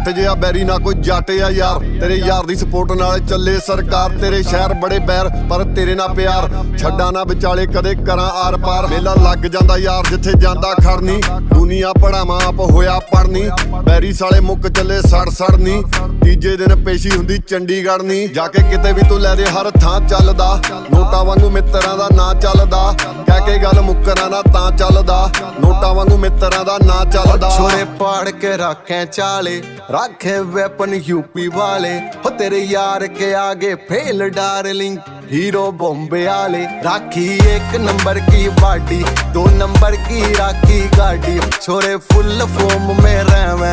ਜੱਟ ਜਿਹਾ ਬੈਰੀ ਨਾ ਕੋਈ ਜੱਟ ਆ ਯਾਰ। ਤੇਰੇ ਯਾਰ ਦੀ ਸਪੋਰਟ ਨਾਲ ਚੱਲੇ ਸਰਕਾਰ। ਤੇਰੇ ਸ਼ਹਿਰ ਬੜੇ ਬੈਰ ਪਰ ਤੇਰੇ ਨਾਲ ਪਿਆਰ। ਛੱਡਾਂ ਨਾ ਵਿਚਾਲੇ ਕਦੇ ਕਰਾਂ ਆਰ ਪਾਰ। ਮੇਲਾ ਲੱਗ ਜਾਂਦਾ ਯਾਰ ਜਿੱਥੇ ਜਾਂਦਾ ਖੜਨੀ। ਦੁਨੀਆ ਪੜਾਵਾਂ ਆਪ ਹੋਇਆ ਪੜਨੀ। ਬੈਰੀ ਸਾਲੇ ਮੁੱਕ ਚੱਲੇ ਸੜਨੀ। ਤੀਜੇ ਦਿਨ ਪੇਸ਼ੀ ਹੁੰਦੀ ਚੰਡੀਗੜ੍ਹ ਨੀ। ਜਾ ਕੇ ਕਿਤੇ ਵੀ ਤੂੰ ਲੈ ਦੇ ਹਰ ਥਾਂ ਚੱਲਦਾ। ਨੋਟਾਂ ਵਾਂਗੂ ਮਿੱਤਰਾਂ ਦਾ ਨਾਂ ਚੱਲਦਾ। ਕਹਿ ਕੇ ਗੱਲ ਮੁੱਕਰਾਂ ਨਾ ਤਾਂ ਚੱਲਦਾ। ਨੋਟਾਂ ਵਾਂਗੂ ਮਿੱਤਰਾਂ ਦਾ ਨਾਂ ਚੱਲਦਾ। छोरे पाड़ के रखे चाले रखे वेपन यूपी वाले हो तेरे यार के आगे फेल डार्लिंग हीरो बॉम्बे वाले। राखी 1 नंबर की बाडी 2 नंबर की राखी गाड़ी। छोरे फुल फॉर्म में रहवे।